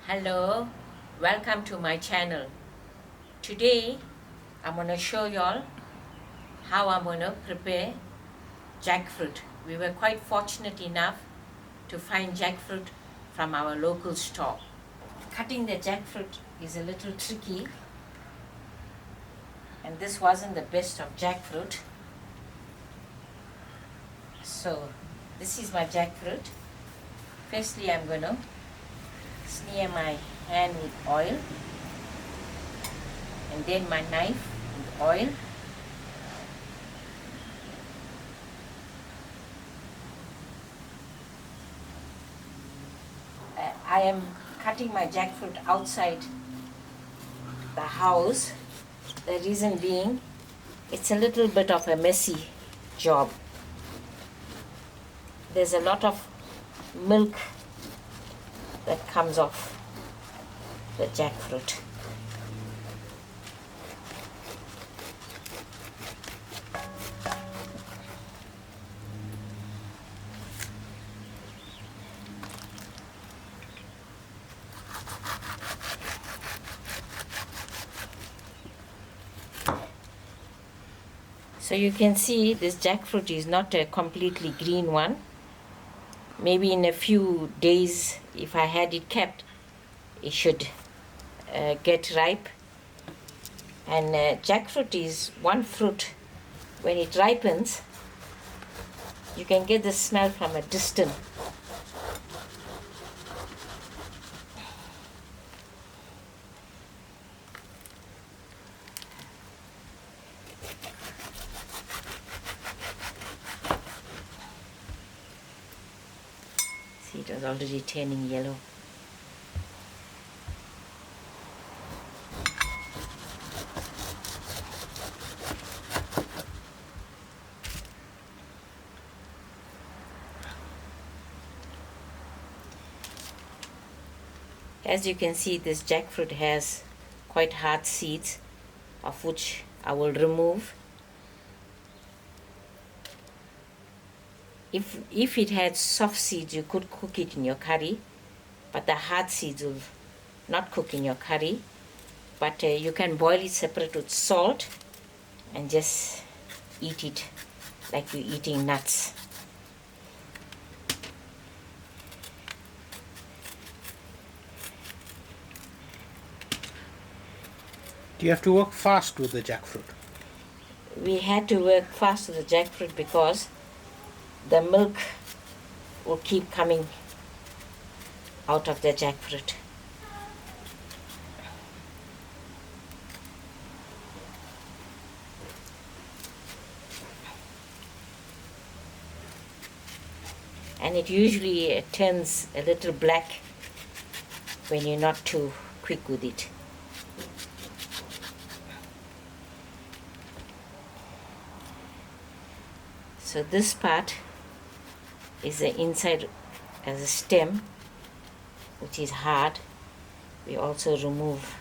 Hello, welcome to my channel. Today I'm going to show y'all how I'm going to prepare jackfruit. We were quite fortunate enough to find jackfruit from our local store. Cutting the jackfruit is a little tricky, and this wasn't the best of jackfruit. So this is my jackfruit. Firstly, I'm going to smear my hand with oil, and then my knife with oil. I am cutting my jackfruit outside the house. The reason being, it's a little bit of a messy job. There's a lot of milk that comes off the jackfruit. So you can see this jackfruit is not a completely green one. Maybe in a few days, if I had it kept, it should get ripe. And jackfruit is one fruit, when it ripens, you can get the smell from a distance. See, it was already turning yellow. As you can see, this jackfruit has quite hard seeds, of which I will remove. If it had soft seeds, you could cook it in your curry, but the hard seeds will not cook in your curry. But you can boil it separate with salt and just eat it like you're eating nuts. Do you have to work fast with the jackfruit? We had to work fast with the jackfruit because the milk will keep coming out of the jackfruit. And it usually turns a little black when you're not too quick with it. So this part is the inside as a stem, which is hard. We also remove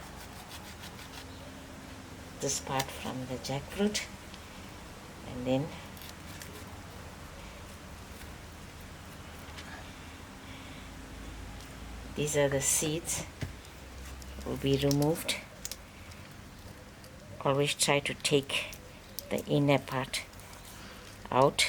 this part from the jackfruit, and then these are the seeds will be removed. Always try to take the inner part out.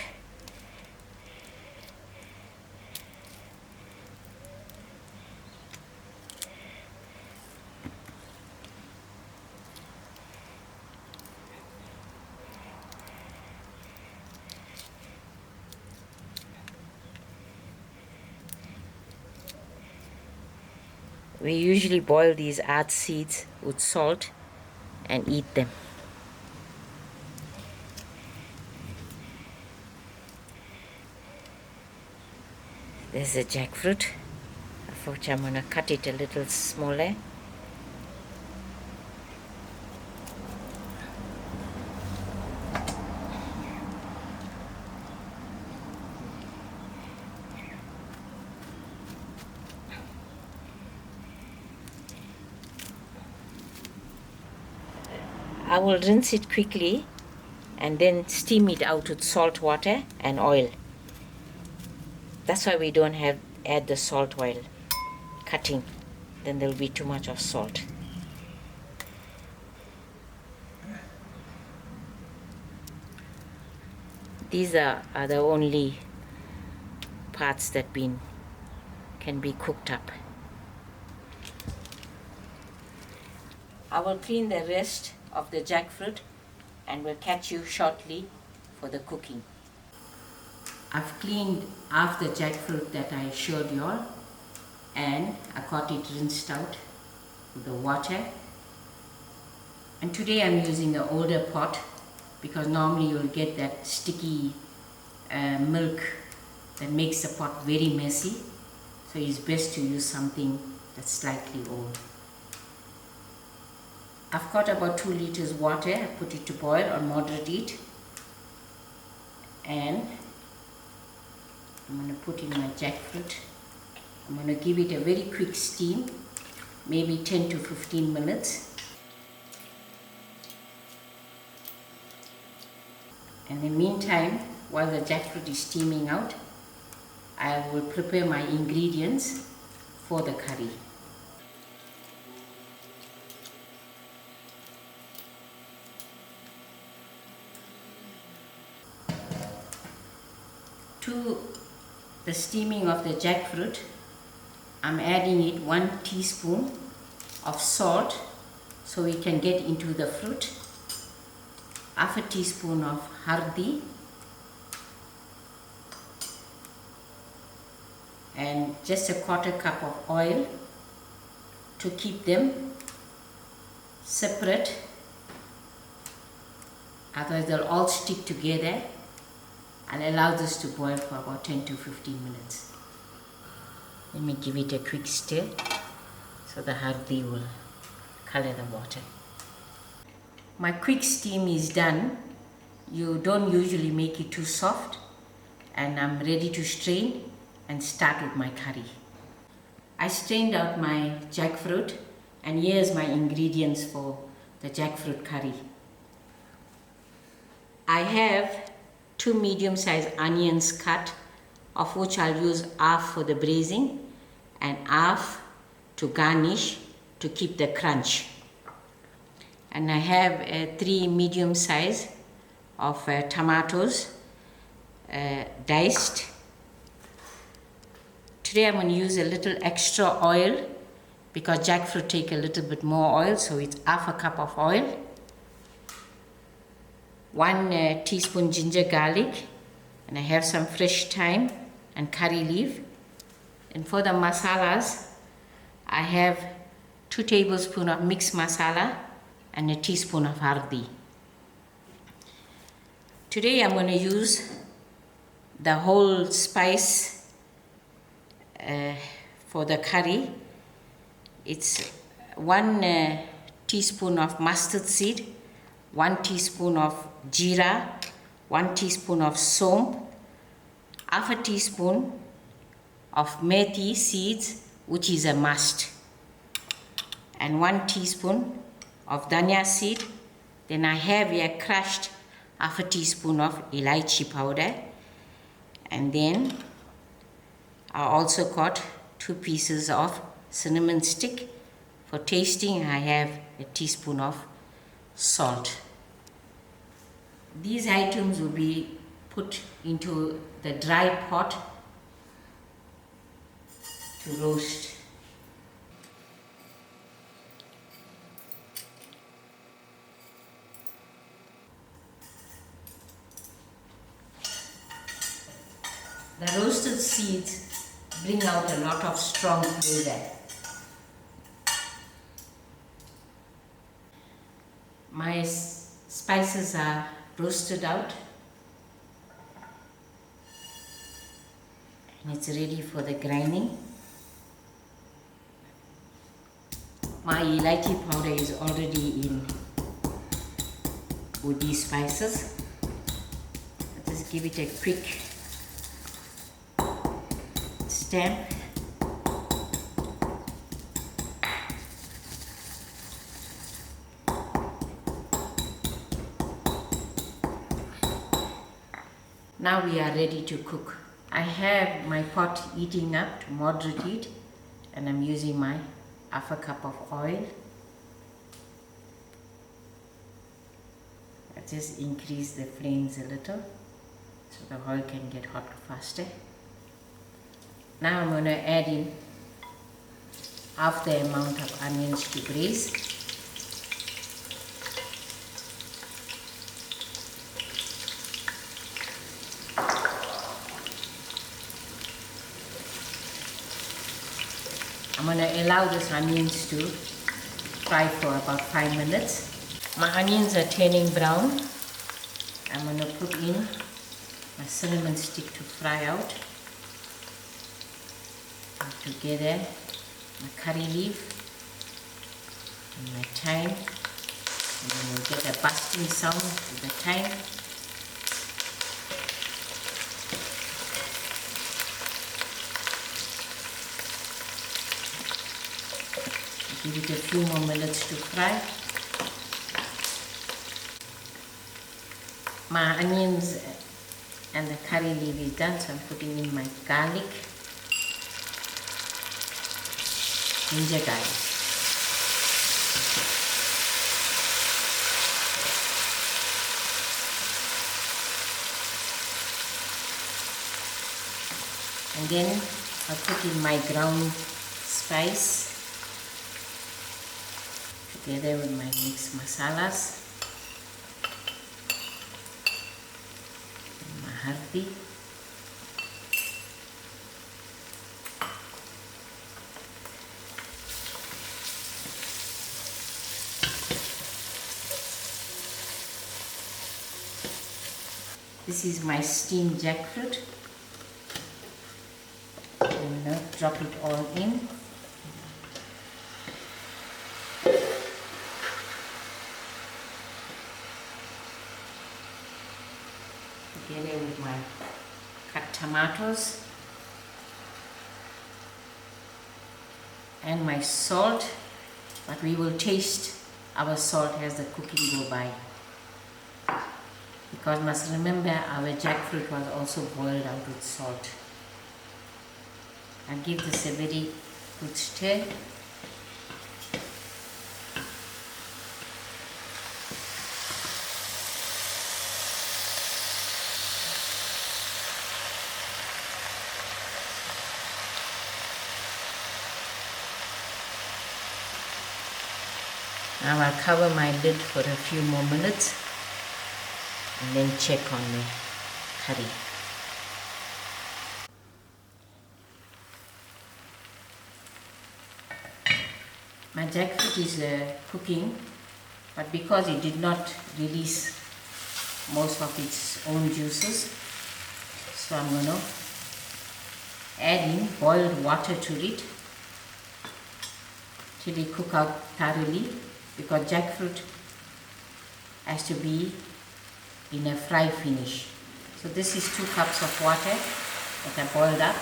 We usually boil these hard seeds with salt and eat them. There's the jackfruit. Unfortunately, I'm going to cut it a little smaller. I will rinse it quickly and then steam it out with salt water and oil. That's why we don't add the salt while cutting. then there will be too much of salt. These are the only parts that can be cooked up. I will clean the rest of the jackfruit and will catch you shortly for the cooking. I've cleaned half the jackfruit that I showed you all, and I got it rinsed out with the water. And today I'm using an older pot because normally you'll get that sticky milk that makes the pot very messy. So it's best to use something that's slightly old. I've got about 2 liters water. I put it to boil on moderate heat, and I'm going to put in my jackfruit. I'm going to give it a very quick steam, maybe 10 to 15 minutes. In the meantime, while the jackfruit is steaming out, I will prepare my ingredients for the curry. To the steaming of the jackfruit, I'm adding it 1 teaspoon of salt so we can get into the fruit, half a teaspoon of hurdee, and just a 1/4 cup of oil to keep them separate, otherwise they'll all stick together, and allow this to boil for about 10 to 15 minutes. Let me give it a quick stir so the hurdee will color the water. My quick steam is done. You don't usually make it too soft, and I'm ready to strain and start with my curry. I strained out my jackfruit, and here's my ingredients for the jackfruit curry. I have 2 medium-sized onions cut, of which I'll use half for the braising and half to garnish to keep the crunch. And I have 3 medium size of tomatoes diced. Today I'm going to use a little extra oil because jackfruit take a little bit more oil, so it's half a cup of oil. 1 teaspoon ginger garlic, and I have some fresh thyme and curry leaf. And for the masalas, I have 2 tablespoons of mixed masala and a teaspoon of hurdee. Today I'm going to use the whole spice for the curry. It's 1 teaspoon of mustard seed, 1 teaspoon of jeera, 1 teaspoon of somph, half a teaspoon of methi seeds, which is a must, and 1 teaspoon of dhania seed. Then I have here crushed half a teaspoon of elaichi powder, and then I also got 2 pieces of cinnamon stick. For tasting, I have a teaspoon of salt. These items will be put into the dry pot to roast. The roasted seeds bring out a lot of strong flavor. My spices are roasted out, and it's ready for the grinding. My elaichi powder is already in with these spices. I'll just give it a quick stamp. Now we are ready to cook. I have my pot heating up to moderate heat, and I'm using my half a cup of oil. I just increase the flames a little so the oil can get hot faster. Now I'm going to add in half the amount of onions to braise. I'm going to allow these onions to fry for about 5 minutes. My onions are turning brown. I'm going to put in my cinnamon stick to fry out. And together my curry leaf and my thyme. And then we'll get a basting sound with the thyme. Give it a few more minutes to fry. My onions and the curry leaf is done, so I'm putting in my garlic, ginger garlic. And then I'll put in my ground spice together with my mixed masalas. Hurdee. This is my steamed jackfruit. And now drop it all in. Together with my cut tomatoes and my salt, but we will taste our salt as the cooking go by, because must remember our jackfruit was also boiled out with salt. I'll give this a very good stir. Now I'll cover my lid for a few more minutes and then check on the curry. My jackfruit is cooking, but because it did not release most of its own juices, so I'm going to add in boiled water to it till it cook out thoroughly, because jackfruit has to be in a fry finish. So this is 2 cups of water that I boiled up.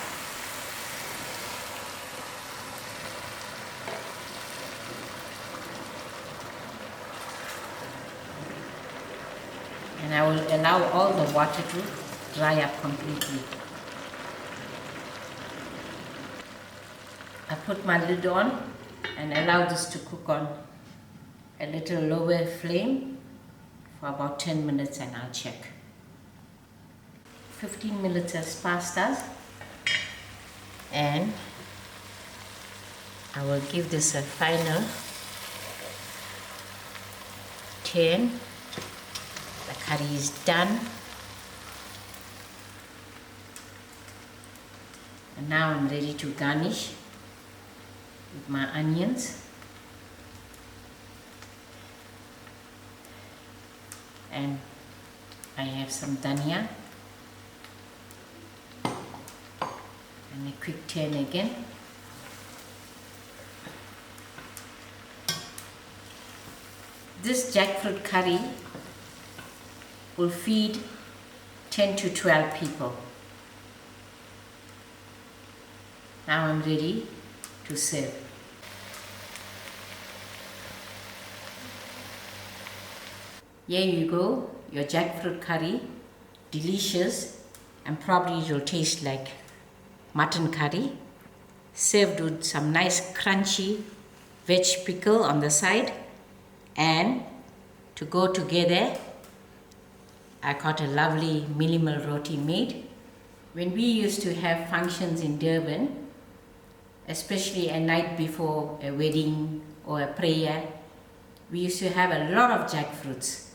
And I will allow all the water to dry up completely. I put my lid on and allow this to cook on a little lower flame for about 10 minutes and I'll check. 15 minutes has passed us and I will give this a final turn. The curry is done. And now I'm ready to garnish with my onions. And I have some dhania and a quick turn again. This jackfruit curry will feed 10 to 12 people. Now I'm ready to serve. Here you go, your jackfruit curry, delicious, and probably it will taste like mutton curry, served with some nice crunchy veg pickle on the side, and to go together, I got a lovely minimal roti made. When we used to have functions in Durban, especially a night before a wedding or a prayer, we used to have a lot of jackfruits.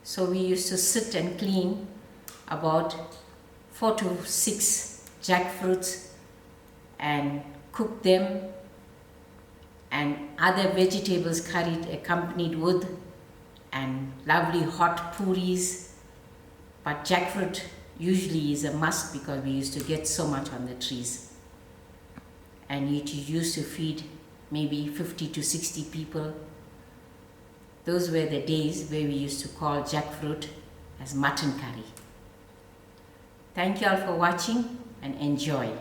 So we used to sit and clean about 4 to 6 jackfruits and cook them, and other vegetables curried accompanied with, and lovely hot puris. But jackfruit usually is a must because we used to get so much on the trees. And it used to feed maybe 50 to 60 people. Those were the days where we used to call jackfruit as mutton curry. Thank you all for watching and enjoy.